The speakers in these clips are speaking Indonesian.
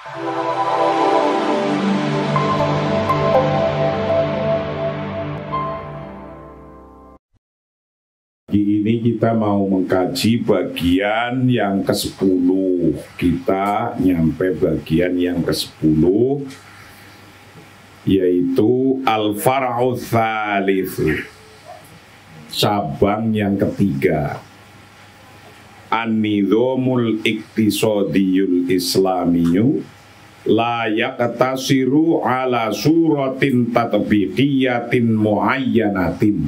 Ini kita mau mengkaji bagian yang ke-10. Kita nyampe bagian yang ke-10, yaitu Al-Far'u Tsalitsu, cabang yang ketiga. An-Nizamul Iqtisadiyul Islamiyyu la yaqtasiru ala suratin tatbiqiyatin muayyanatin.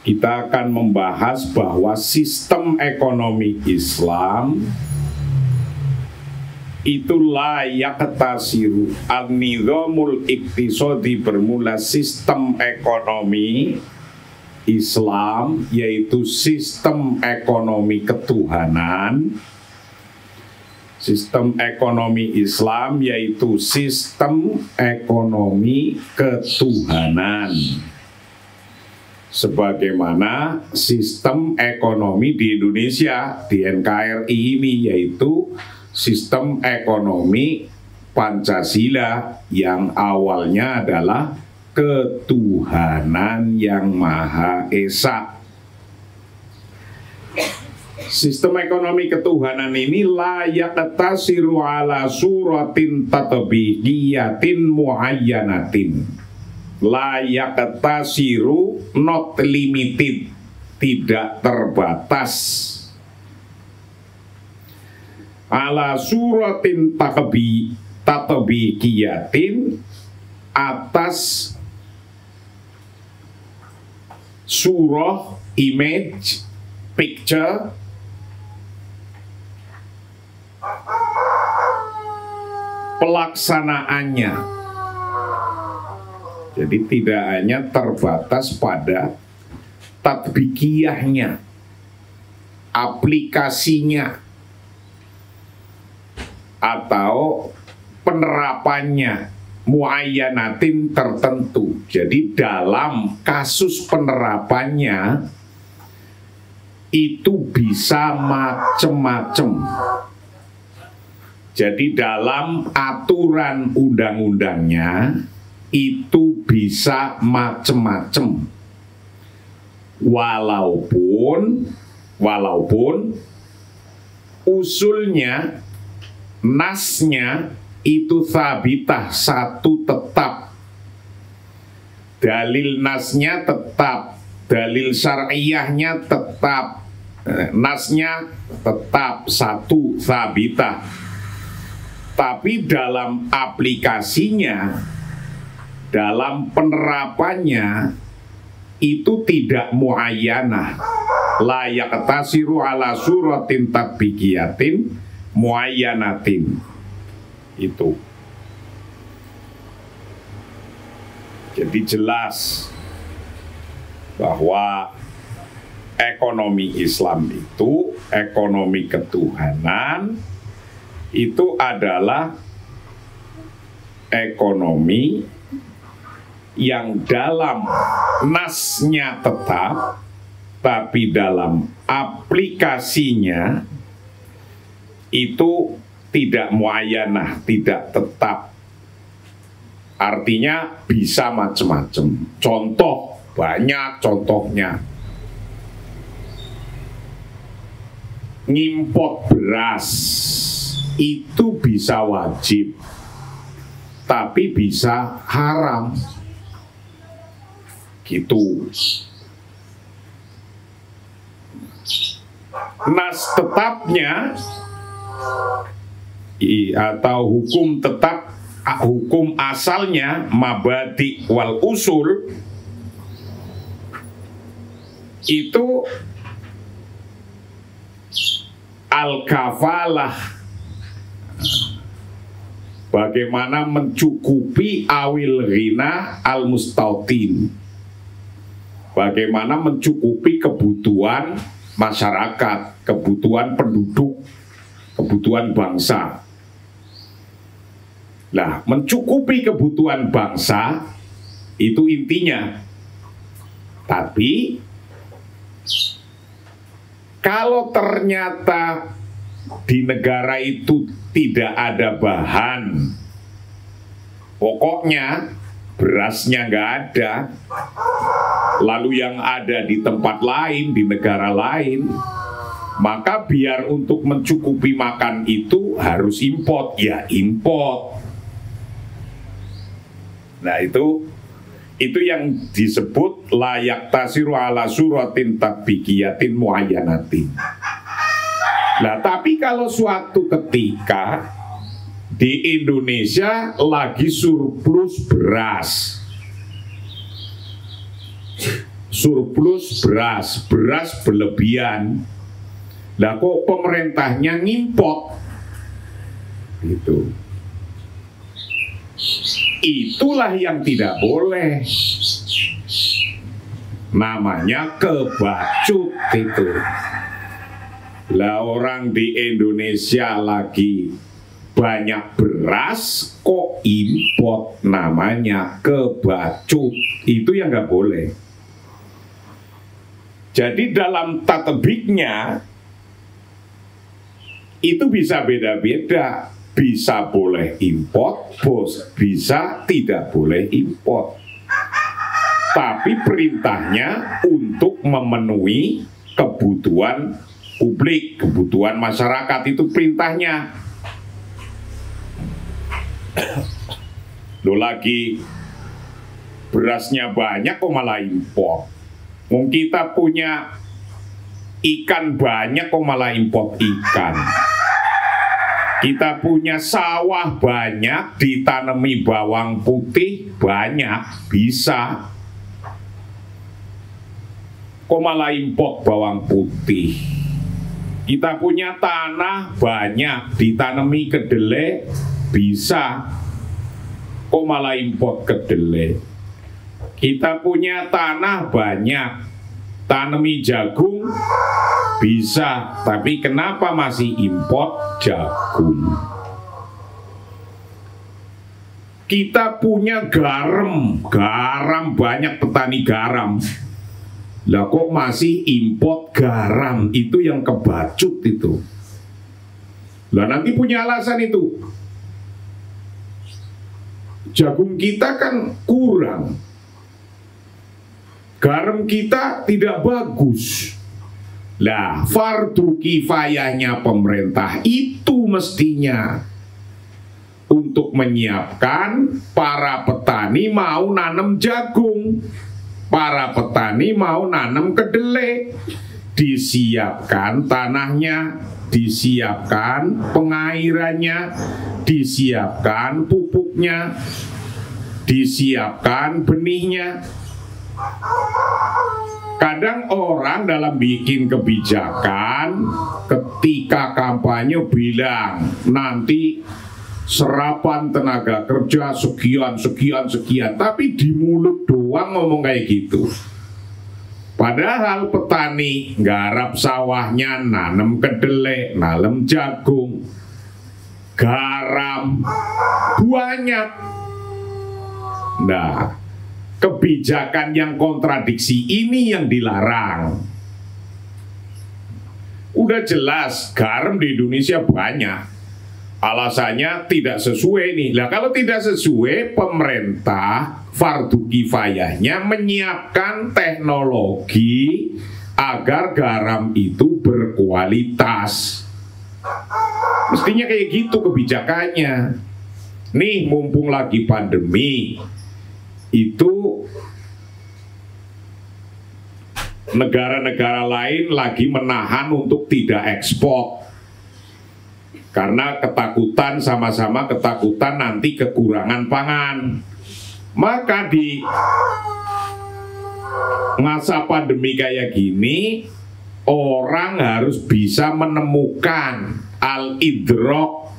Kita akan membahas bahwa sistem ekonomi Islam itu layak tasiru. An-Nizamul Iqtisadi bermula sistem ekonomi Islam, yaitu sistem ekonomi ketuhanan. Sistem ekonomi Islam yaitu sistem ekonomi ketuhanan, sebagaimana sistem ekonomi di Indonesia, di NKRI ini, yaitu sistem ekonomi Pancasila yang awalnya adalah ketuhanan yang Maha Esa. Sistem ekonomi ketuhanan ini layak tasiru ala suratin tatbiqiyatin muayyanatin. Layak tasiru, not limited, tidak terbatas, ala suratin tatbiqiyatin, atas surah, image, picture, pelaksanaannya. Jadi tidak hanya terbatas pada tatbikiyahnya, aplikasinya, atau penerapannya, muayyanatin tertentu. Jadi dalam kasus penerapannya itu bisa macam-macam. Jadi dalam aturan undang-undangnya itu bisa macam-macam, walaupun usulnya, nasnya itu thabitah, satu tetap, dalil nasnya tetap, dalil syar'iyahnya tetap, nasnya tetap, satu thabitah. Tapi dalam aplikasinya, dalam penerapannya itu tidak muayyanah. Layak tasiru ala suratin tatbiqiyatin muayyanatin. Itu. Jadi jelas bahwa ekonomi Islam itu, ekonomi ketuhanan, itu adalah ekonomi yang dalam nasnya tetap, tapi dalam aplikasinya itu tidak muayyanah, tidak tetap. Artinya bisa macam-macam. Contoh, banyak contohnya. Ngimport beras itu bisa wajib, tapi bisa haram. Gitu. Nas tetapnya atau hukum tetap, hukum asalnya, mabadi wal usul, itu al-kafalah, bagaimana mencukupi awil ghina al-mustautin, bagaimana mencukupi kebutuhan masyarakat, kebutuhan penduduk, kebutuhan bangsa. Nah, mencukupi kebutuhan bangsa itu intinya. Tapi kalau ternyata di negara itu tidak ada bahan pokoknya, berasnya nggak ada, lalu yang ada di tempat lain, di negara lain, maka biar untuk mencukupi makan itu harus import, ya import. Nah itu yang disebut layak tasiru ala suratin tabiqiyatin muayyanatin. Nah, tapi kalau suatu ketika di Indonesia lagi surplus beras, beras berlebihan, lah kok pemerintahnya ngimport, gitu. Itulah yang tidak boleh. Namanya kebacut itu. Lah orang di Indonesia lagi banyak beras kok import, namanya kebacut. Itu yang nggak boleh. Jadi dalam tatbiknya itu bisa beda-beda. Bisa boleh import, bisa tidak boleh import. Tapi perintahnya untuk memenuhi kebutuhan publik, kebutuhan masyarakat, itu perintahnya. Loh, lagi berasnya banyak kok malah import. Wong kita punya ikan banyak kok malah import ikan. Kita punya sawah banyak, ditanami bawang putih banyak, bisa. Kok malah import bawang putih? Kita punya tanah banyak, ditanami kedelai, bisa. Kok malah import kedelai? Kita punya tanah banyak, tanami jagung, bisa, tapi kenapa masih import jagung? Kita punya garam banyak, petani garam. Lah kok masih import garam? Itu yang kebacut itu. Lah nanti punya alasan itu. Jagung kita kan kurang. Garam kita tidak bagus. Lah, fardu kifayahnya pemerintah itu mestinya untuk menyiapkan para petani mau nanam jagung, para petani mau nanam kedelai, disiapkan tanahnya, disiapkan pengairannya, disiapkan pupuknya, disiapkan benihnya. Kadang orang dalam bikin kebijakan ketika kampanye bilang nanti serapan tenaga kerja sekian, tapi di mulut doang ngomong kayak gitu. Padahal petani garap sawahnya, nanam kedelai, nanam jagung, garam, banyak. Nah, kebijakan yang kontradiksi ini yang dilarang. Udah jelas garam di Indonesia banyak, alasannya tidak sesuai nih. Lah kalau tidak sesuai, pemerintah fardu kifayahnya menyiapkan teknologi agar garam itu berkualitas. Mestinya kayak gitu kebijakannya. Nih mumpung lagi pandemi, itu negara-negara lain lagi menahan untuk tidak ekspor karena ketakutan, sama-sama ketakutan nanti kekurangan pangan. Maka di masa pandemi kayak gini, orang harus bisa menemukan al-idrok,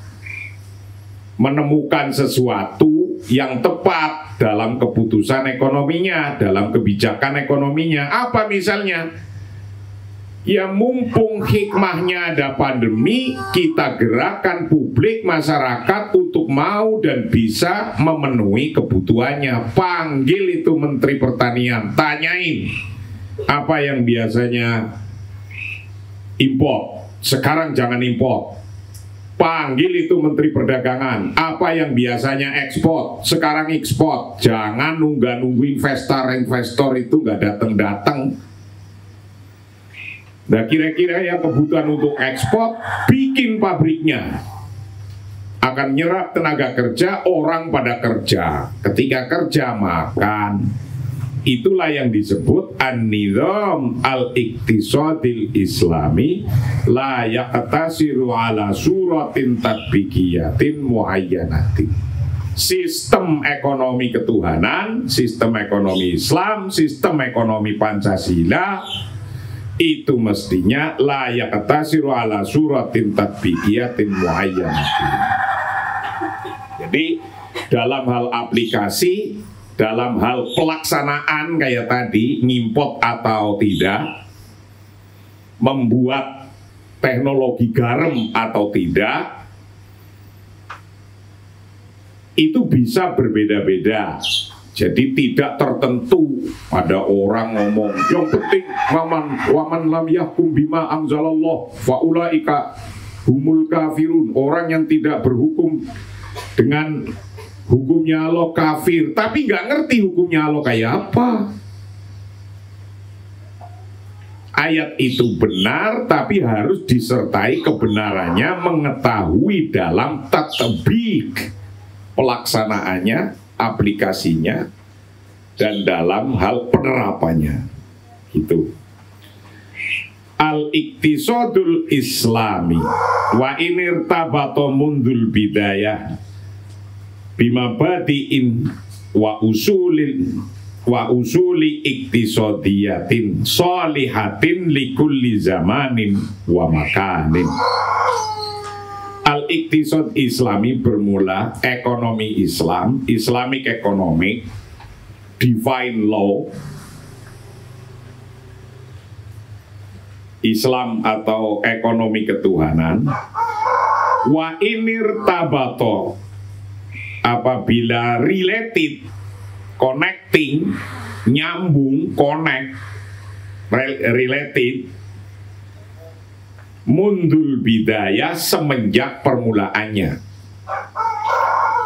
menemukan sesuatu yang tepat dalam keputusan ekonominya, dalam kebijakan ekonominya. Apa misalnya? Ya mumpung hikmahnya ada pandemi, kita gerakan publik masyarakat untuk mau dan bisa memenuhi kebutuhannya. Panggil itu Menteri Pertanian, tanyain apa yang biasanya impor, sekarang jangan impor. Panggil itu Menteri Perdagangan. Apa yang biasanya ekspor, sekarang ekspor. Jangan nunggu investor itu nggak datang-datang. Nah, kira-kira yang kebutuhan untuk ekspor, bikin pabriknya. Akan nyerap tenaga kerja, orang pada kerja. Ketika kerja, makan. Itulah yang disebut an-nizam al-iqtisadil islami la yaqtasiru ala suratin tatbiqiyatin muayyanatin. Sistem ekonomi ketuhanan, sistem ekonomi Islam, sistem ekonomi Pancasila itu mestinya la yaqtasiru ala suratin tatbiqiyatin muayyanatin. Jadi dalam hal aplikasi, dalam hal pelaksanaan kayak tadi, ngimport atau tidak, membuat teknologi garam atau tidak, itu bisa berbeda-beda. Jadi tidak tertentu. Ada orang ngomong, yang penting waman lam yahkum bima anzalallah faulaika humul kafirun. Orang yang tidak berhukum dengan hukumnya Allah kafir, tapi nggak ngerti hukumnya Allah kayak apa. Ayat itu benar, tapi harus disertai kebenarannya, mengetahui dalam tatbik, pelaksanaannya, aplikasinya, dan dalam hal penerapannya. Itu al-iqtisadul islami wa inirtabato mundul bidayah bima badiin wa usuli iktisodiyatin solihatin likulli zamanin wa makanin. Al-iktisad islami bermula ekonomi Islam, Islamic economic, divine law, Islam atau ekonomi ketuhanan. Wa inirtabato, apabila related, connecting, nyambung, connect, related, mundul bidayah, semenjak permulaannya.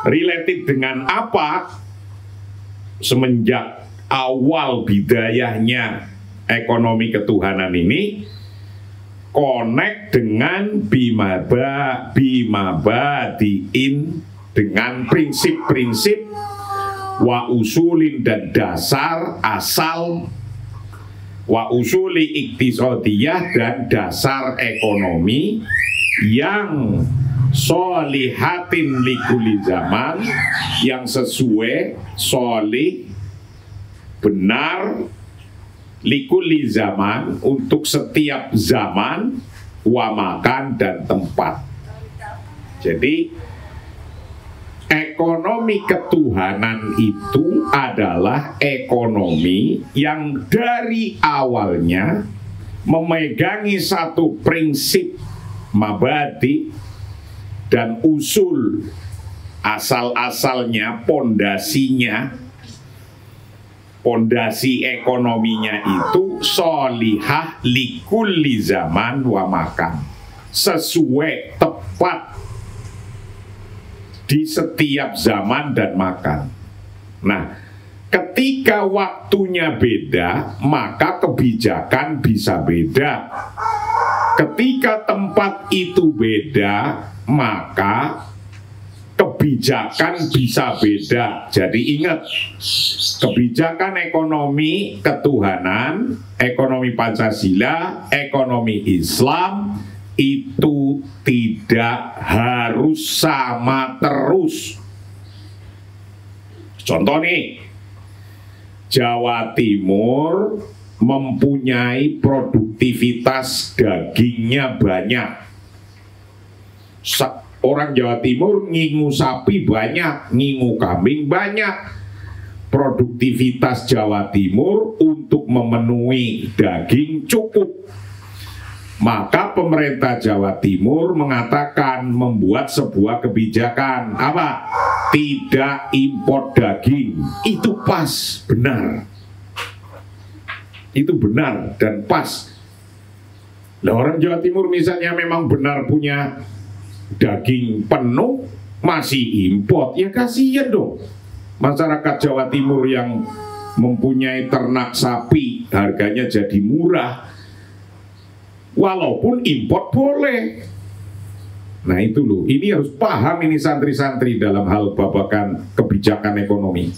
Related dengan apa? Semenjak awal bidayahnya ekonomi ketuhanan ini, connect dengan bimabadiin, dengan prinsip-prinsip wa usulin dan dasar asal, wa usuli iktisadiyah dan dasar ekonomi yang solihatin likuli zaman, yang sesuai, solih, benar, likuli zaman, untuk setiap zaman, wa makan dan tempat. Jadi ekonomi ketuhanan itu adalah ekonomi yang dari awalnya memegangi satu prinsip mabadi dan usul, asal-asalnya, pondasinya, pondasi ekonominya itu solihah likulli zaman wa makan, sesuai, tepat di setiap zaman dan makan. Nah, ketika waktunya beda, maka kebijakan bisa beda. Ketika tempat itu beda, maka kebijakan bisa beda. Jadi ingat, kebijakan ekonomi ketuhanan, ekonomi Pancasila, ekonomi Islam itu tidak harus sama terus. Contoh nih, Jawa Timur mempunyai produktivitas dagingnya banyak. Orang Jawa Timur ngingu sapi banyak, ngingu kambing banyak. Produktivitas Jawa Timur untuk memenuhi daging cukup. Maka pemerintah Jawa Timur mengatakan, membuat sebuah kebijakan apa? Tidak impor daging. Itu pas, benar. Itu benar dan pas. Lah orang Jawa Timur misalnya memang benar punya daging penuh, masih import, ya kasihan dong masyarakat Jawa Timur yang mempunyai ternak sapi, harganya jadi murah, walaupun import boleh. Nah itu loh, ini harus paham ini santri-santri dalam hal babakan kebijakan ekonomi.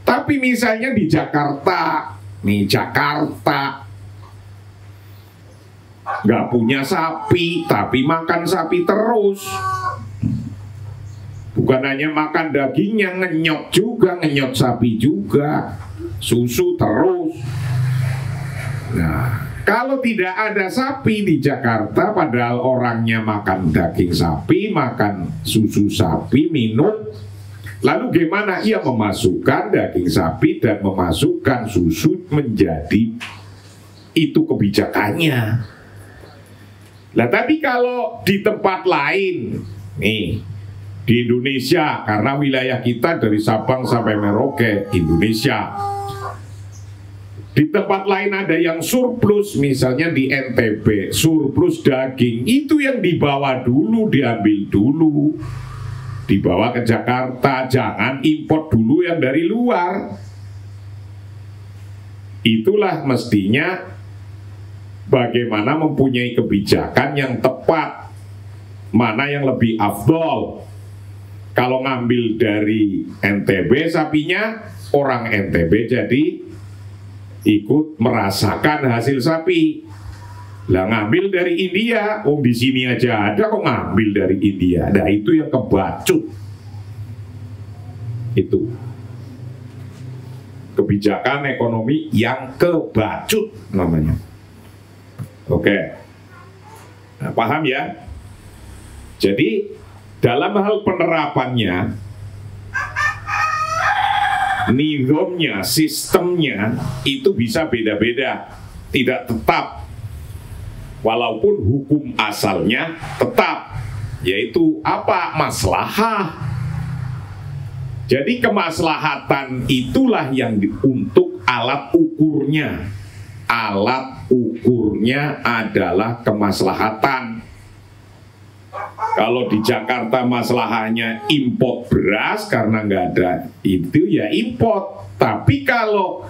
Tapi misalnya di Jakarta, nih Jakarta nggak punya sapi, tapi makan sapi terus. Bukan hanya makan dagingnya, ngenyot juga, ngenyot sapi juga, susu terus. Nah, kalau tidak ada sapi di Jakarta, padahal orangnya makan daging sapi, makan susu sapi, minum, lalu gimana? Ia memasukkan daging sapi dan memasukkan susu menjadi itu kebijakannya. Nah, tapi kalau di tempat lain, nih, di Indonesia, karena wilayah kita dari Sabang sampai Merauke, Indonesia. Di tempat lain ada yang surplus, misalnya di NTB, surplus daging, itu yang dibawa dulu, diambil dulu, dibawa ke Jakarta, jangan import dulu yang dari luar. Itulah mestinya bagaimana mempunyai kebijakan yang tepat, mana yang lebih afdol. Kalau ngambil dari NTB sapinya, orang NTB jadi ikut merasakan hasil sapi. Lah ngambil dari India, oh di sini aja ada kok ngambil dari India. Nah itu yang kebacut. Itu kebijakan ekonomi yang kebacut namanya. Oke, nah, paham ya? Jadi dalam hal penerapannya, nizamnya, sistemnya itu bisa beda-beda, tidak tetap. Walaupun hukum asalnya tetap, yaitu apa? Maslahah. Jadi kemaslahatan itulah yang untuk alat ukurnya. Alat ukurnya adalah kemaslahatan. Kalau di Jakarta masalahnya import beras karena nggak ada itu ya import. Tapi kalau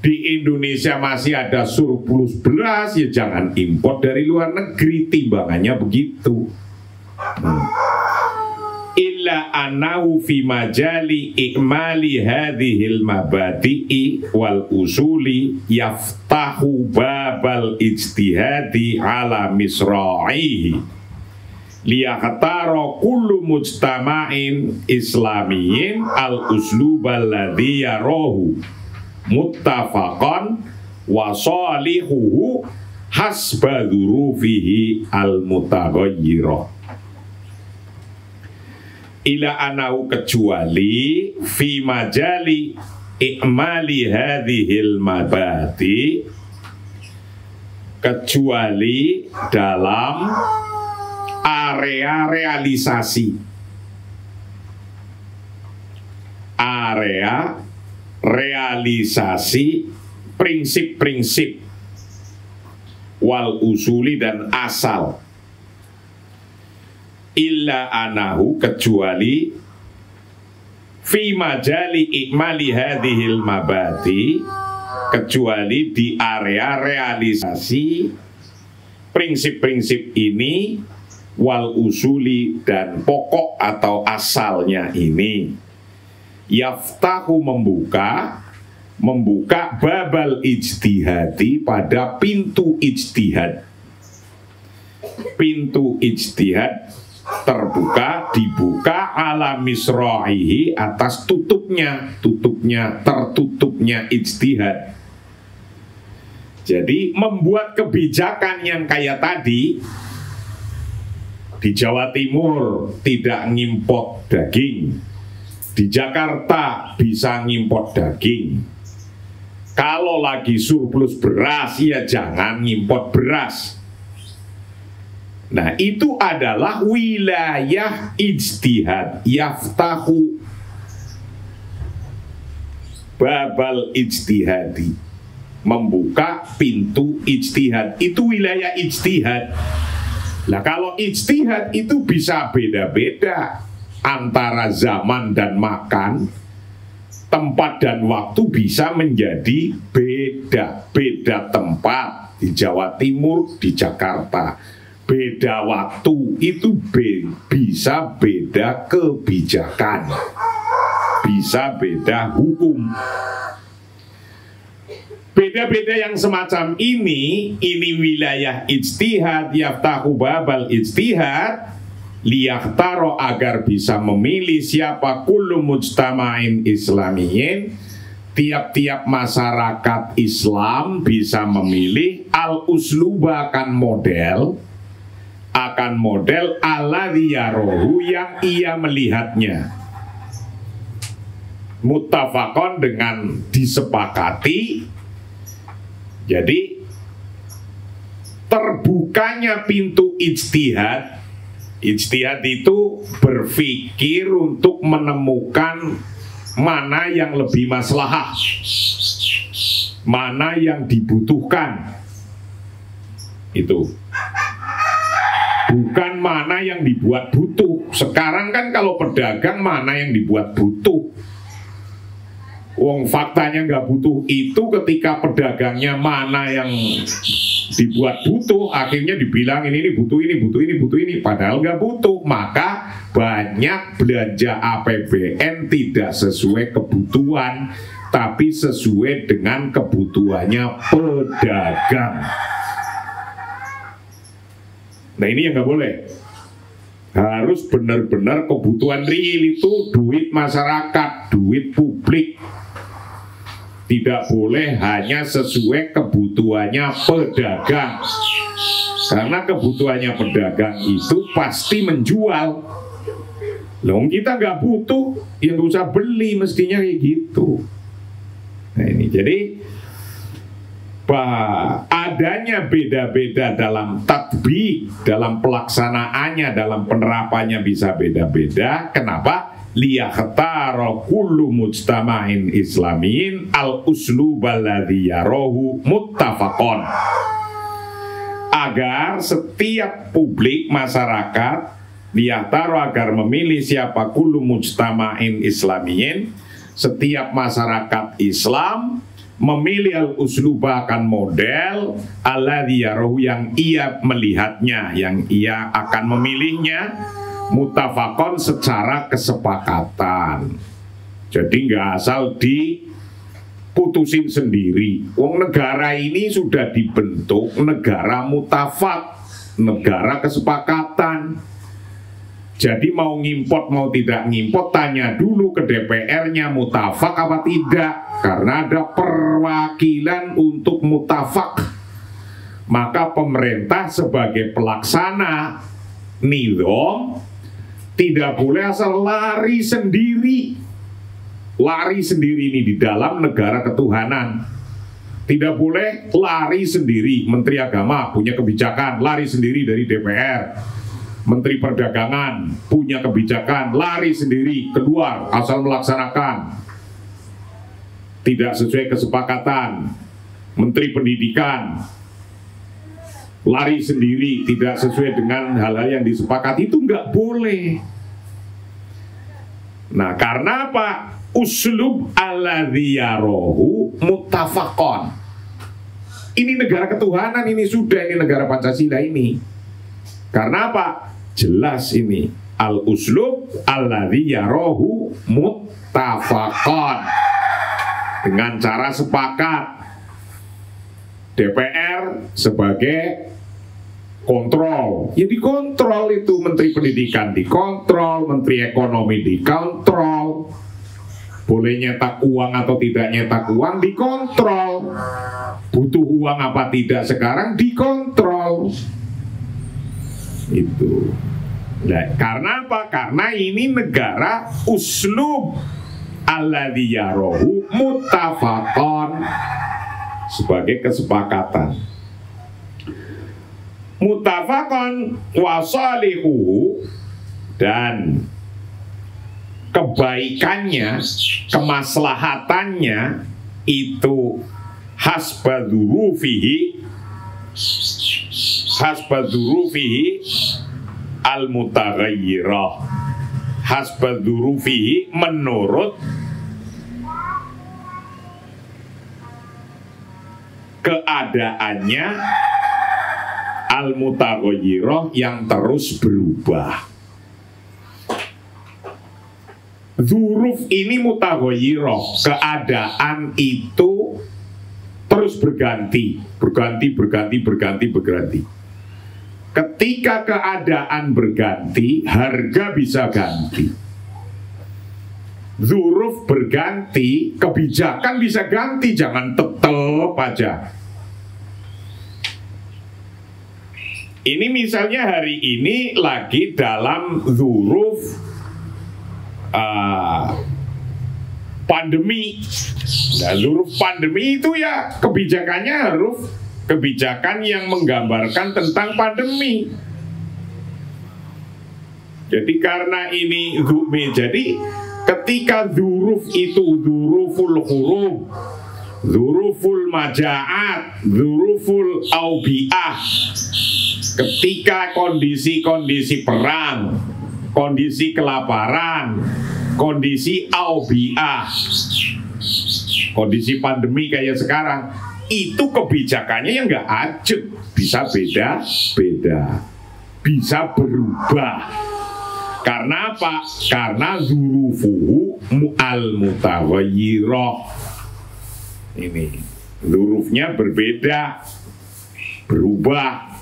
di Indonesia masih ada surplus beras ya jangan import dari luar negeri, timbangannya begitu. Illa anahu fi majali ikmali hadhil mabadi'i wal usuli yaftahu babal ijtihadi ala misra'ihi liyakhtaro kullu mujtama'in islamiyin al-uslubal ladhi yarahu muttafaqan wa salihuhu hasba dhurufihi al-mutaghayyirah. Ila anahu kecuali fi majali i'mali hadhil mabati, kecuali dalam area realisasi, area realisasi prinsip-prinsip wal usuli dan asal. Illa anahu kecuali fi majali ikmali hadhil mabati, kecuali di area realisasi prinsip-prinsip ini wal usuli dan pokok atau asalnya ini. Yaftahu membuka babal ijtihadi pada pintu ijtihad. Pintu ijtihad dibuka ala misra'ihi atas tertutupnya ijtihad. Jadi membuat kebijakan yang kayak tadi, di Jawa Timur tidak ngimport daging, di Jakarta bisa ngimport daging. Kalau lagi surplus beras ya jangan ngimport beras. Nah itu adalah wilayah ijtihad, yaftahu babal ijtihadi. membuka pintu ijtihad. Itu wilayah ijtihad. Nah, kalau ijtihad itu bisa beda-beda antara zaman dan makan, tempat dan waktu bisa menjadi beda. Beda tempat di Jawa Timur, di Jakarta. Beda waktu itu bisa beda kebijakan, bisa beda hukum. Beda-beda yang semacam ini wilayah ijtihad, yaftahu babal ijtihad, liyahtaro agar bisa memilih siapa kullu mujtama'in islamiyin, tiap-tiap masyarakat Islam bisa memilih al-usluba akan model alladzi yarohu yang ia melihatnya, muttafaqon dengan disepakati. Jadi terbukanya pintu ijtihad itu berpikir untuk menemukan mana yang lebih maslahah, mana yang dibutuhkan. Itu bukan mana yang dibuat butuh. Sekarang kan kalau pedagang mana yang dibuat butuh. Wong faktanya nggak butuh itu, ketika pedagangnya mana yang dibuat butuh, akhirnya dibilang ini butuh ini, padahal nggak butuh. Maka banyak belanja APBN tidak sesuai kebutuhan, tapi sesuai dengan kebutuhannya pedagang. Nah, ini yang nggak boleh. Harus benar-benar kebutuhan real, itu duit masyarakat, duit publik. Tidak boleh hanya sesuai kebutuhannya pedagang. Karena kebutuhannya pedagang itu pasti menjual. Loh, kita nggak butuh, ya nggak usah beli, mestinya kayak gitu. Nah, ini jadi adanya beda-beda dalam tatbik, dalam pelaksanaannya, dalam penerapannya bisa beda-beda. Kenapa? Liyakhtara kullu mujtama'in islamin al-uslubal ladzi yarahu muttafaqon, agar setiap publik masyarakat liyakhtara, agar memilih siapa kullu mujtama'in islamiyin, setiap masyarakat Islam memilih al-usluba akan model alladzi yarahu yang ia melihatnya, yang ia akan memilihnya, muttafaqon secara kesepakatan. Jadi nggak asal diputusin sendiri. Wong negara ini sudah dibentuk negara muttafaq, negara kesepakatan. Jadi mau ngimport mau tidak ngimport, tanya dulu ke DPR-nya muttafaq apa tidak. Karena ada perwakilan untuk muttafaq. Maka pemerintah sebagai pelaksana nizam tidak boleh asal lari sendiri. Lari sendiri ini di dalam negara ketuhanan. Tidak boleh lari sendiri. Menteri Agama punya kebijakan, lari sendiri dari DPR. Menteri Perdagangan punya kebijakan, lari sendiri keluar asal melaksanakan. Tidak sesuai kesepakatan. Menteri Pendidikan lari sendiri, tidak sesuai dengan hal-hal yang disepakati, itu nggak boleh. Nah, karena apa? Uslub alladzi yarahu muttafaqon. Ini negara ketuhanan, ini sudah, ini negara Pancasila ini. Karena apa? Jelas ini al-uslub alladzi yarahu muttafaqon, dengan cara sepakat. DPR sebagai kontrol, ya dikontrol itu. Menteri Pendidikan dikontrol, Menteri Ekonomi dikontrol, boleh nyetak uang atau tidak nyetak uang dikontrol, butuh uang apa tidak sekarang dikontrol. Itu. Nah, karena apa? Karena ini negara uslub alladzi yarahu muttafaqon, sebagai kesepakatan. Muttafaqon wa salihu, dan kebaikannya, kemaslahatannya itu hasbadzurufihi al-mutaghayyirah. Hasbadzurufihi menurut keadaannya al-mutaghayyirah yang terus berubah. Dzuruf ini mutaghayyirah, keadaan itu terus berganti. Ketika keadaan berganti, harga bisa ganti. Dzuruf berganti, kebijakan bisa ganti, jangan tetep aja. Ini misalnya hari ini lagi dalam dzuruf pandemi. Nah, dzuruf pandemi itu ya kebijakannya harus kebijakan yang menggambarkan tentang pandemi. Jadi karena ini jadi ketika dzuruf itu dzuruful huruf, dzuruful maja'at, dzuruful aubi'ah, ketika kondisi-kondisi perang, kondisi kelaparan, kondisi aubi'ah, kondisi pandemi kayak sekarang, itu kebijakannya yang nggak ajak, bisa beda-beda, bisa berubah. Karena apa? Karena dzurufuhu al-mutaghayyirah. Ini dzurufnya berbeda, berubah,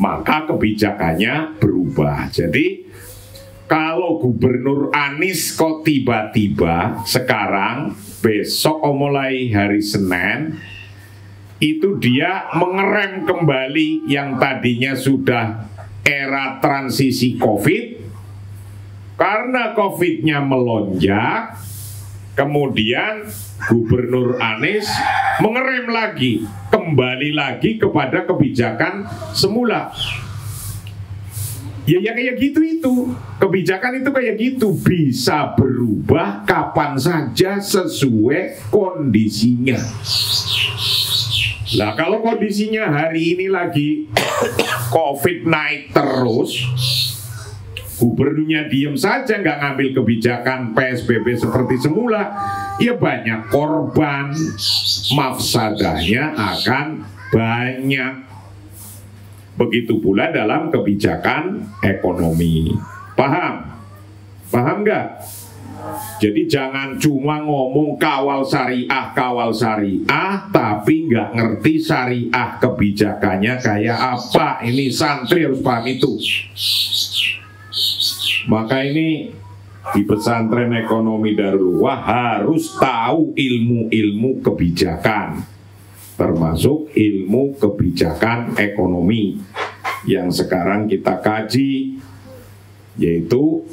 maka kebijakannya berubah. Jadi kalau Gubernur Anies kok tiba-tiba sekarang, besok mulai hari Senin, itu dia mengerem kembali yang tadinya sudah era transisi COVID. Karena COVID-nya melonjak, kemudian Gubernur Anies mengerem lagi, kembali lagi kepada kebijakan semula. Ya kayak gitu itu. Kebijakan itu kayak gitu, bisa berubah kapan saja sesuai kondisinya. Nah, kalau kondisinya hari ini lagi COVID naik terus, gubernurnya diem saja, nggak ngambil kebijakan PSBB seperti semula, ya banyak korban, mafsadahnya akan banyak. Begitu pula dalam kebijakan ekonomi. Paham? Paham nggak? Jadi jangan cuma ngomong kawal syariah, tapi nggak ngerti syariah kebijakannya kayak apa. Ini santri harus paham itu. Maka ini di pesantren ekonomi Darul Uwah harus tahu ilmu-ilmu kebijakan, termasuk ilmu kebijakan ekonomi yang sekarang kita kaji, yaitu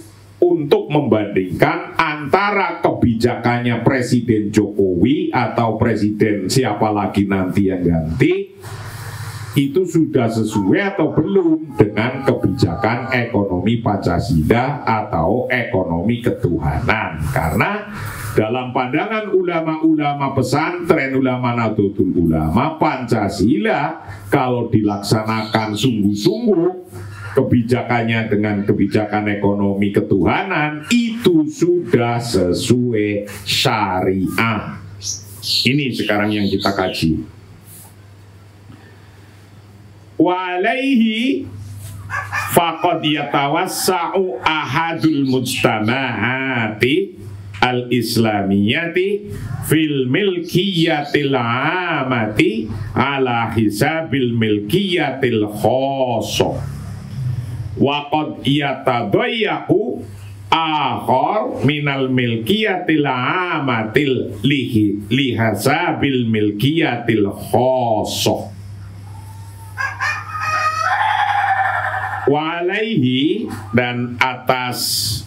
untuk membandingkan antara kebijakannya Presiden Jokowi atau Presiden siapa lagi nanti yang ganti, itu sudah sesuai atau belum dengan kebijakan ekonomi Pancasila atau ekonomi ketuhanan. Karena dalam pandangan ulama-ulama pesantren, ulama Nahdlatul Ulama, Pancasila kalau dilaksanakan sungguh-sungguh kebijakannya dengan kebijakan ekonomi ketuhanan, itu sudah sesuai syariah. Ini sekarang yang kita kaji. Walaihi faqad yatawassa'u ahadul mujtama'ati al-islamiyati fil milkiyatil amati ala hisabil milkiyatil khoso wa qad yatadayyaku akhar minal milkiyatil amatil lihasabil milkiyatil khoso. Walaihi, dan atas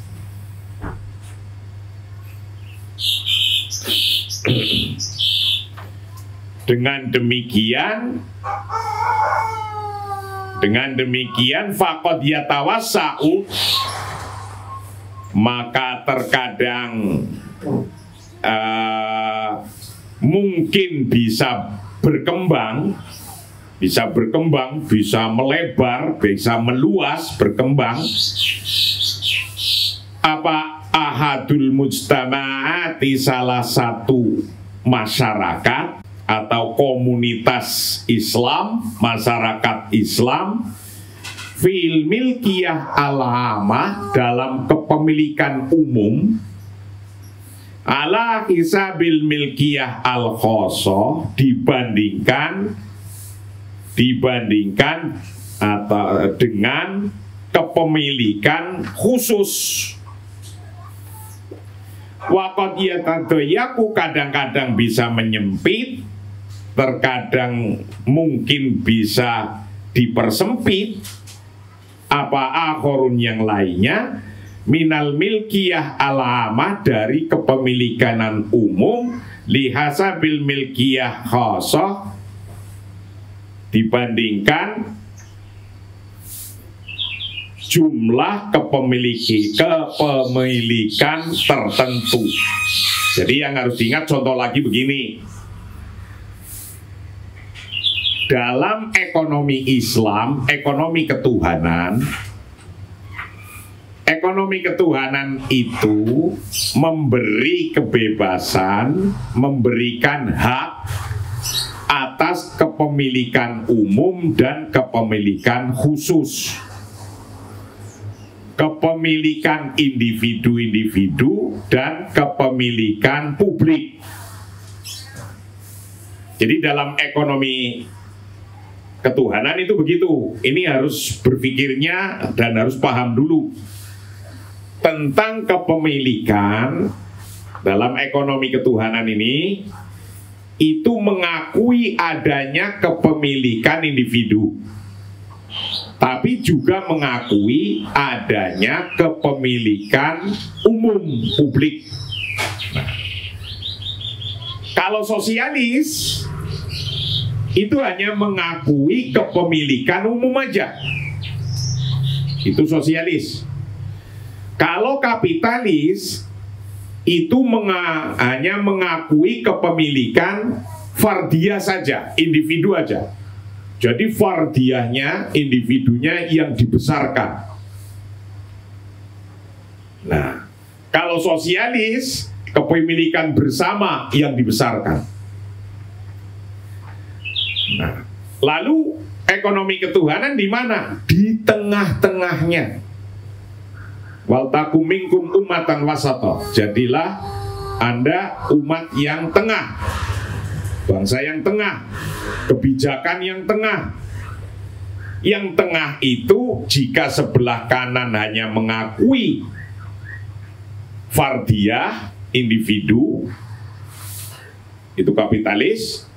dengan demikian faqad yatawassa'u, maka terkadang mungkin bisa berkembang, bisa melebar, bisa meluas, berkembang. Apa ahadul mujtama'ati, salah satu masyarakat atau komunitas Islam, masyarakat Islam, fil milkiyah al-amah, dalam kepemilikan umum, ala hisabil milkiyah al-khosoh, dibandingkan atau dengan kepemilikan khusus. Waqad yatadayaku, kadang-kadang bisa menyempit, terkadang mungkin bisa dipersempit. Apa akhorun, yang lainnya, minal milkiyah al-amah, dari kepemilikan umum, lihasabil milkiyah khosoh, dibandingkan jumlah kepemilikan tertentu. Jadi yang harus diingat, contoh lagi begini. Dalam ekonomi Islam, ekonomi ketuhanan itu memberi kebebasan, memberikan hak atas kepemilikan umum dan kepemilikan khusus, kepemilikan individu-individu dan kepemilikan publik. Jadi dalam ekonomi ketuhanan itu begitu. Ini harus berpikirnya dan harus paham dulu tentang kepemilikan. Dalam ekonomi ketuhanan ini itu mengakui adanya kepemilikan individu, tapi juga mengakui adanya kepemilikan umum, publik. Nah, kalau sosialis itu hanya mengakui kepemilikan umum aja, itu sosialis. Kalau kapitalis itu hanya mengakui kepemilikan fardiyah saja, individu aja. Jadi fardiyahnya, individunya yang dibesarkan. Nah, kalau sosialis, kepemilikan bersama yang dibesarkan. Nah, lalu ekonomi ketuhanan di mana? Di tengah-tengahnya. Wal takum minkum ummatan wasata. Jadilah Anda umat yang tengah, bangsa yang tengah, kebijakan yang tengah. Yang tengah itu jika sebelah kanan hanya mengakui fardiyah, individu, itu kapitalis.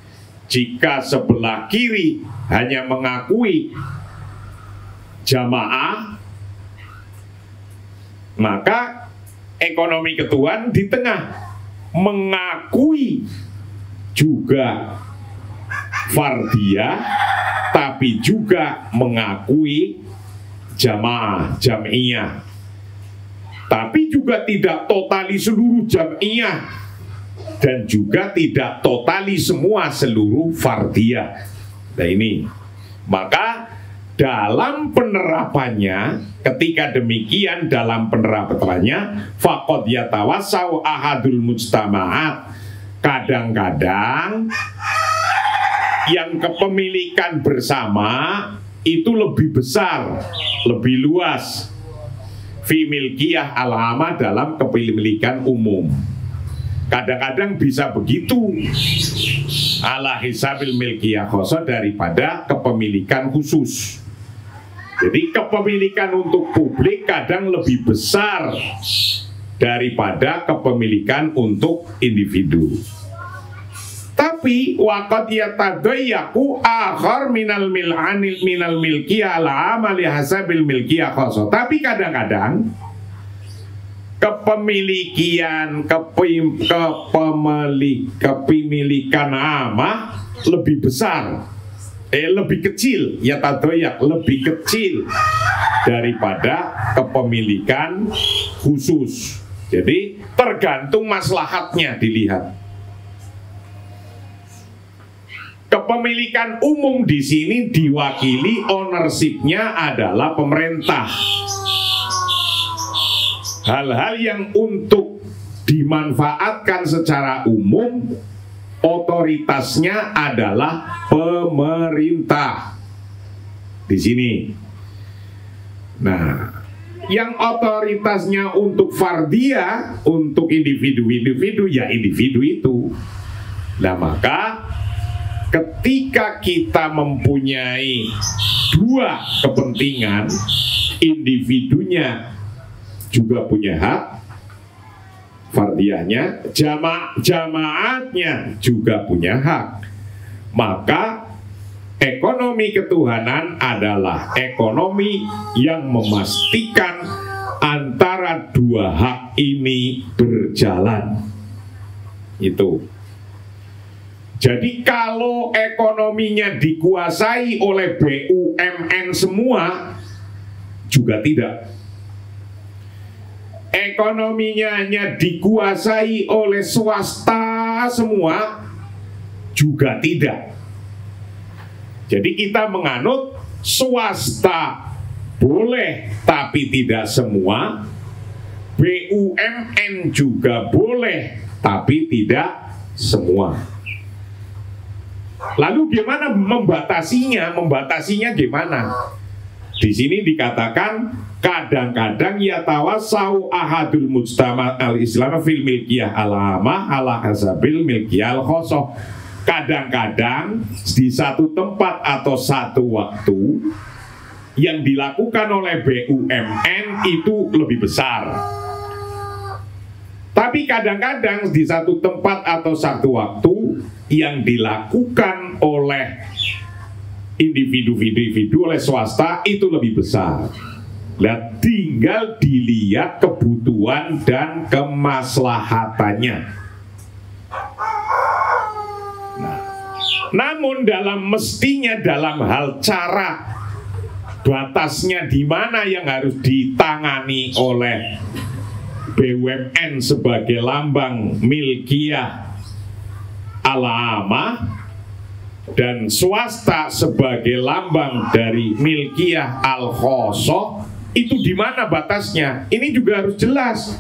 Jika sebelah kiri hanya mengakui jamaah, maka ekonomi ketuhanan di tengah, mengakui juga fardiyah, tapi juga mengakui jamaah, jam'iyah, tapi juga tidak totali seluruh jam'iyah, dan juga tidak totali semua seluruh fardiyah. Nah ini, maka dalam penerapannya, ketika demikian dalam penerapannya, faqad yatawassau ahadul mujtama'at, kadang-kadang yang kepemilikan bersama itu lebih besar, lebih luas, fi milkiyah al-amah, dalam kepemilikan umum. Kadang-kadang bisa begitu, ala hisabil milkiyah khosoh, daripada kepemilikan khusus. Jadi kepemilikan untuk publik kadang lebih besar daripada kepemilikan untuk individu. Tapi waqad yatadayyaku akhar minal milkiyah al-amah li hasabil milkiyah khosoh. Tapi kadang-kadang kepemilikan amah lebih besar, lebih kecil, ya tadoyak, lebih kecil daripada kepemilikan khusus. Jadi tergantung maslahatnya dilihat. Kepemilikan umum di sini diwakili ownership-nya adalah pemerintah. Hal-hal yang untuk dimanfaatkan secara umum, otoritasnya adalah pemerintah. Di sini. Nah, yang otoritasnya untuk fardiyah, untuk individu-individu, ya individu itu. Nah, maka ketika kita mempunyai dua kepentingan, individunya juga punya hak, fardiyahnya, jamaatnya juga punya hak, maka ekonomi ketuhanan adalah ekonomi yang memastikan antara dua hak ini berjalan. Itu. Jadi kalau ekonominya dikuasai oleh BUMN semua, juga tidak. Ekonominya hanya dikuasai oleh swasta semua, juga tidak. Jadi kita menganut swasta boleh tapi tidak semua, BUMN juga boleh tapi tidak semua. Lalu gimana membatasinya? Membatasinya gimana? Di sini dikatakan kadang-kadang yatawasau ahadul mujtama al-islam fil milkiyah al-amah ala hasabil milkiyah al-khosoh. Kadang-kadang di satu tempat atau satu waktu yang dilakukan oleh BUMN itu lebih besar. Tapi kadang-kadang di satu tempat atau satu waktu yang dilakukan oleh individu-individu, oleh swasta itu lebih besar. Lihat, tinggal dilihat kebutuhan dan kemaslahatannya. Nah, namun mestinya dalam hal cara, batasnya di mana yang harus ditangani oleh BUMN sebagai lambang milkiyah al-amah dan swasta sebagai lambang dari milkiyah al-khosoh, itu di mana batasnya? Ini juga harus jelas.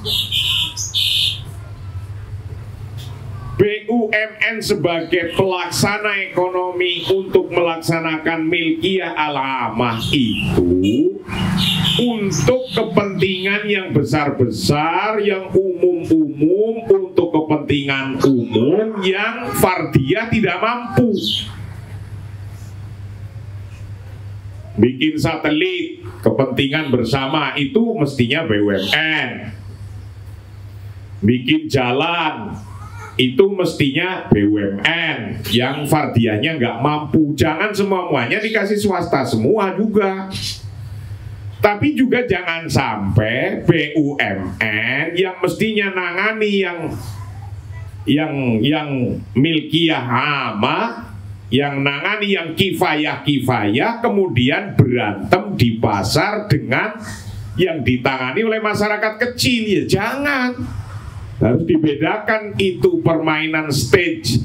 BUMN sebagai pelaksana ekonomi untuk melaksanakan milkiyah al-amah itu untuk kepentingan yang besar-besar, yang umum-umum, untuk kepentingan umum yang fardiyah tidak mampu. Bikin satelit, kepentingan bersama itu mestinya BUMN. Bikin jalan, itu mestinya BUMN yang fardiyahnya nggak mampu. Jangan semuanya dikasih swasta semua juga. Tapi juga jangan sampai BUMN yang mestinya nangani yang milkiyah amah, yang nangani yang kifayah-kifayah, kemudian berantem di pasar dengan yang ditangani oleh masyarakat kecil. Ya jangan. Harus dibedakan itu permainan stage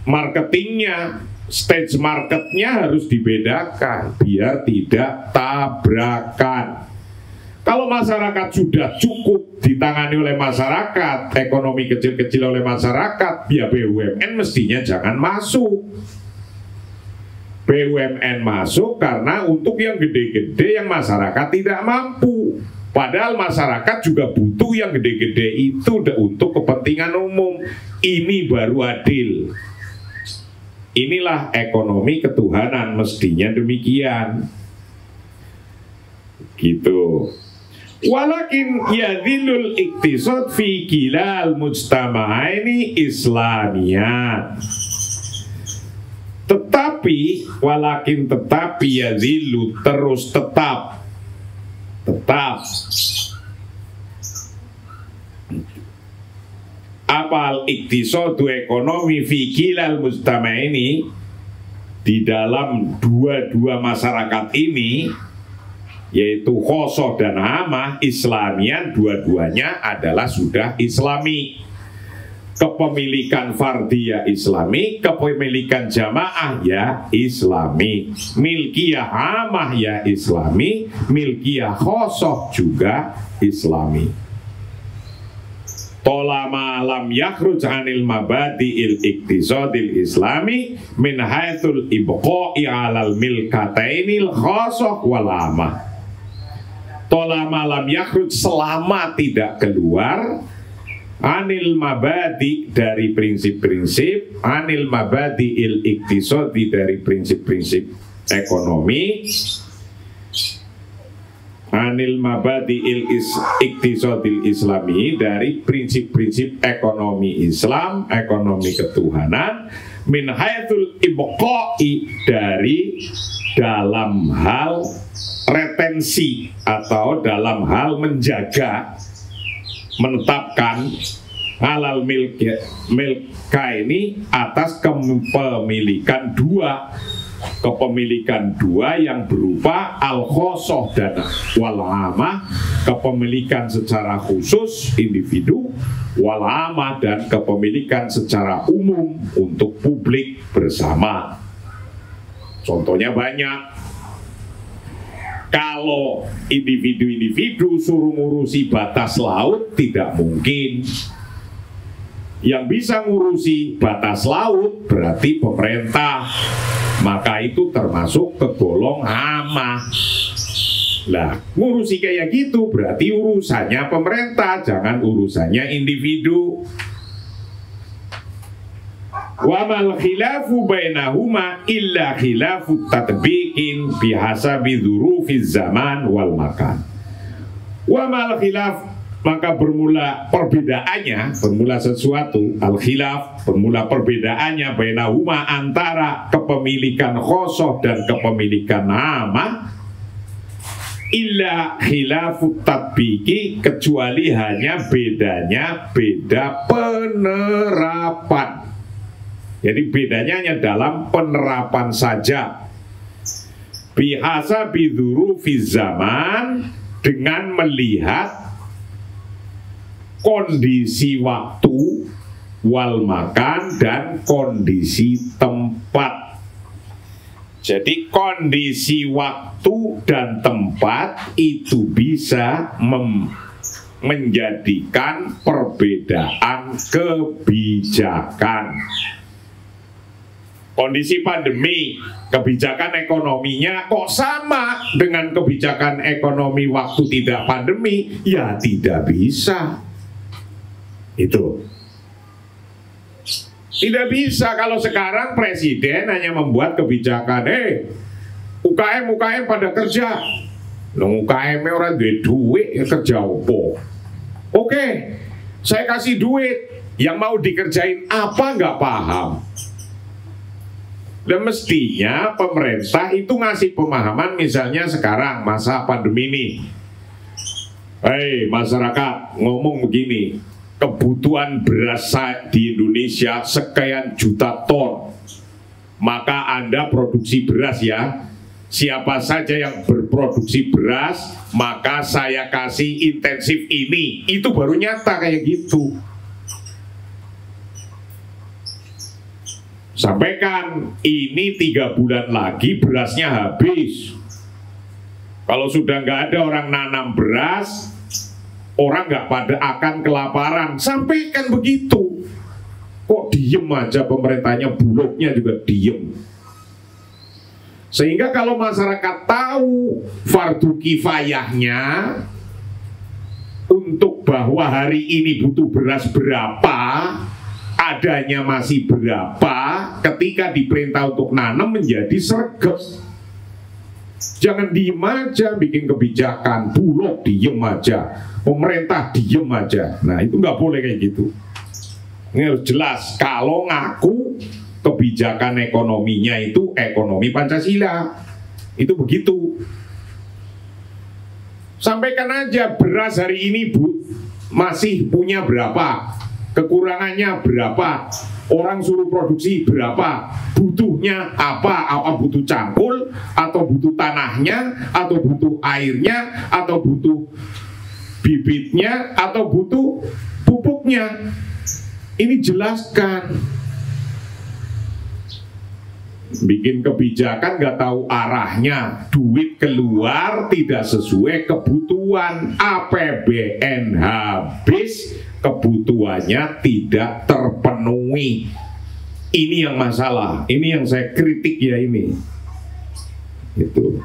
marketingnya, stage marketnya harus dibedakan biar tidak tabrakan. Kalau masyarakat sudah cukup ditangani oleh masyarakat, ekonomi kecil-kecil oleh masyarakat, ya BUMN mestinya jangan masuk. BUMN masuk karena untuk yang gede-gede yang masyarakat tidak mampu. Padahal masyarakat juga butuh yang gede-gede itu untuk kepentingan umum. Ini baru adil. Inilah ekonomi ketuhanan, mestinya demikian. Gitu. Walakin yadhilul iktisad fi kilal mujtama'aini islamiyat. Tetapi yadhilu terus tetap apal iktisadu ekonomi fi kilal mujtama ini, di dalam dua-dua masyarakat ini, yaitu khosoh dan amah, Islamian, dua-duanya adalah sudah Islami. Kepemilikan fardiyah Islami, kepemilikan jamaah ya Islami, milkiyah amah ya Islami, milkiyah khosoh juga Islami. Tolama lam yakhruj anil mabadi'il iktisadil islami min haitsul ibqa'i alal milkatainil khosoh wal amah. Tolama lam yakhruj, selama tidak keluar, anil mabadi, dari prinsip-prinsip, anil mabadi il iktisadi, dari prinsip-prinsip ekonomi, anil mabadi il iktisadil islami, dari prinsip-prinsip ekonomi Islam, ekonomi ketuhanan, min haitsul ibqa'i, dari dalam hal retensi atau dalam hal menjaga, menetapkan halal milka ini atas kepemilikan dua, kepemilikan dua yang berupa al-khosoh dan wal-amah, kepemilikan secara khusus individu, wal-amah, dan kepemilikan secara umum untuk publik bersama. Contohnya banyak. Kalau individu-individu suruh ngurusi batas laut, tidak mungkin. Yang bisa ngurusi batas laut berarti pemerintah, maka itu termasuk kegolong amah. Lah, ngurusi kayak gitu berarti urusannya pemerintah, jangan urusannya individu. Wa mal khilafu bainahuma illa khilafu tatbiqin bihasabi dzurufiz zaman wal makan. Wa mal khilaf, maka bermula perbedaannya, bermula sesuatu, al khilaf, bermula perbedaannya bainahuma, antara kepemilikan khosoh dan kepemilikan amah, illa khilafu tatbiqi, kecuali hanya bedanya beda penerapan. Jadi bedanya hanya dalam penerapan saja. Bihasa bidzurufiz zaman, dengan melihat kondisi waktu, wal makan, dan kondisi tempat. Jadi kondisi waktu dan tempat itu bisa menjadikan perbedaan kebijakan. Kondisi pandemi, kebijakan ekonominya kok sama dengan kebijakan ekonomi waktu tidak pandemi? Ya tidak bisa. Itu tidak bisa. Kalau sekarang presiden hanya membuat kebijakan, UKM pada kerja. UKM orang duit ya kerja opo. Oke, saya kasih duit, yang mau dikerjain apa nggak paham. Dan mestinya pemerintah itu ngasih pemahaman, misalnya sekarang masa pandemi ini, masyarakat ngomong begini, kebutuhan beras di Indonesia sekian juta ton, maka Anda produksi beras ya. Siapa saja yang berproduksi beras, maka saya kasih intensif ini. Itu baru nyata kayak gitu. Sampaikan ini 3 bulan lagi berasnya habis. Kalau sudah nggak ada orang nanam beras, orang nggak pada akan kelaparan. Sampaikan begitu. Kok diem aja pemerintahnya, bulognya juga diem. Sehingga kalau masyarakat tahu fardu kifayahnya untuk bahwa hari ini butuh beras berapa, adanya masih berapa, ketika diperintah untuk nanam menjadi sregep. Jangan diem aja bikin kebijakan, bulog diem aja, pemerintah diem aja. Nah itu nggak boleh kayak gitu. Ini harus jelas. Kalau ngaku kebijakan ekonominya itu ekonomi Pancasila, itu begitu. Sampaikan aja beras hari ini masih punya berapa, kekurangannya berapa, orang suruh produksi berapa, butuhnya apa butuh cangkul, atau butuh tanahnya, atau butuh airnya, atau butuh bibitnya, atau butuh pupuknya. Ini jelaskan. Bikin kebijakan nggak tahu arahnya, duit keluar tidak sesuai kebutuhan, APBN habis, kebutuhannya tidak terpenuhi. Ini yang masalah, ini yang saya kritik ya ini. Itu.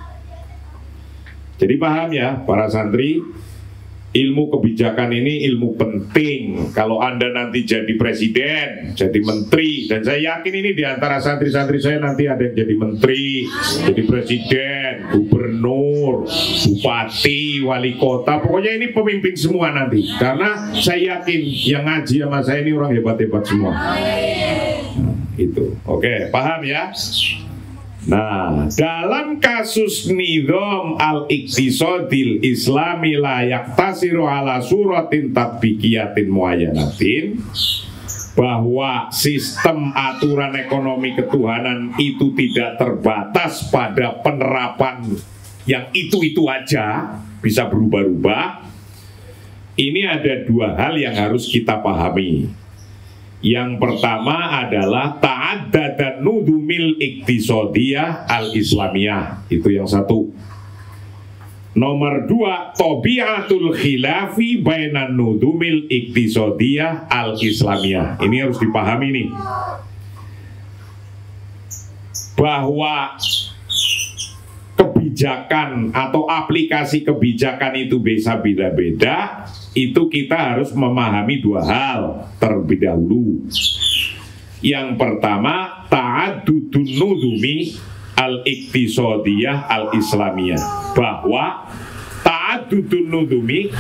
Jadi paham ya para santri, ilmu kebijakan ini ilmu penting. Kalau Anda nanti jadi presiden, jadi menteri, dan saya yakin ini diantara santri-santri saya nanti ada yang jadi menteri, jadi presiden, gubernur, bupati, wali kota, pokoknya ini pemimpin semua nanti. Karena saya yakin yang ngaji sama saya ini orang hebat-hebat semua. Itu, oke, paham ya? Nah, dalam kasus nidham al-iqtisadil islami la yaktasiru ala suratin tatbiqiyatin muayyanatin, bahwa sistem aturan ekonomi ketuhanan itu tidak terbatas pada penerapan yang itu-itu aja, bisa berubah-ubah. Ini ada dua hal yang harus kita pahami. Yang pertama adalah ta'addadan nudumil iqtisadiyah al-islamiyah. Itu yang satu. Nomor dua, tabiatul khilafi bainan nudumil iqtisadiyah al-islamiyah. Ini harus dipahami nih, bahwa kebijakan atau aplikasi kebijakan itu bisa beda-beda. Itu kita harus memahami dua hal terlebih dahulu. Yang pertama, ta'addudun nudumi al-iqtisadiyah al-islamiyah, bahwa ta'addudun nudumi,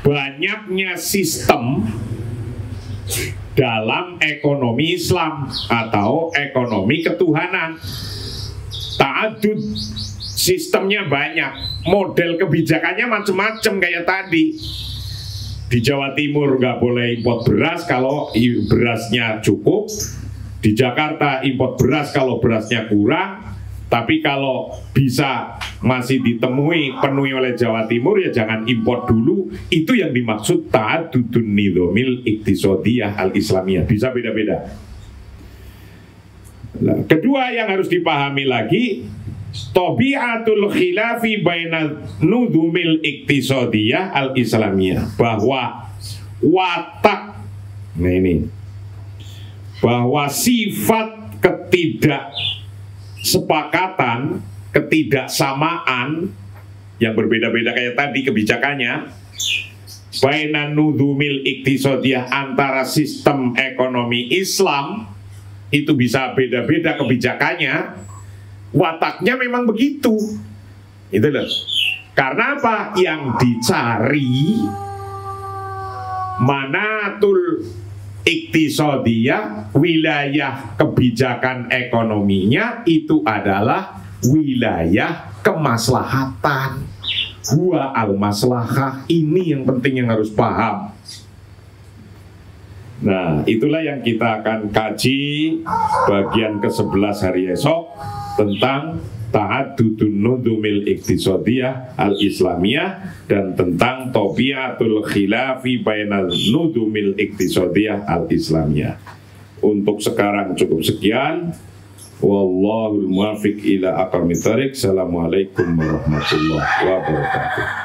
banyaknya sistem dalam ekonomi Islam atau ekonomi ketuhanan. Ta'addud, sistemnya banyak, model kebijakannya macam-macam kayak tadi. Di Jawa Timur nggak boleh import beras kalau berasnya cukup. Di Jakarta import beras kalau berasnya kurang. Tapi kalau bisa masih ditemui penuhi oleh Jawa Timur, ya jangan import dulu. Itu yang dimaksud ta'addudun nidhamil iqtisadiyah al-islamiyah. Bisa beda-beda. Nah, kedua yang harus dipahami lagi, tabiatul khilafi bainal nudumil iqtisadiyah al-islamiyah, bahwa watak, nah ini, bahwa sifat ketidaksepakatan, ketidaksamaan yang berbeda-beda kayak tadi kebijakannya, bainan nudumil iqtisadiyah, antara sistem ekonomi Islam itu bisa beda-beda kebijakannya. Wataknya memang begitu. Itu loh. Karena apa? Yang dicari manatul iqtisadiyah, wilayah kebijakan ekonominya itu adalah wilayah kemaslahatan. Huwa al-maslahah. Ini yang penting yang harus paham. Nah, itulah yang kita akan kaji bagian ke-11 hari esok, tentang ta'addudun nudumil iqtisadiyah al-islamiyah dan tentang tabiatul khilafi bainal nudumil iqtisadiyah al-islamiyah. Untuk sekarang cukup sekian. Wallahul muwaffiq ila aqwamit thoriq. Assalamualaikum warahmatullahi wabarakatuh.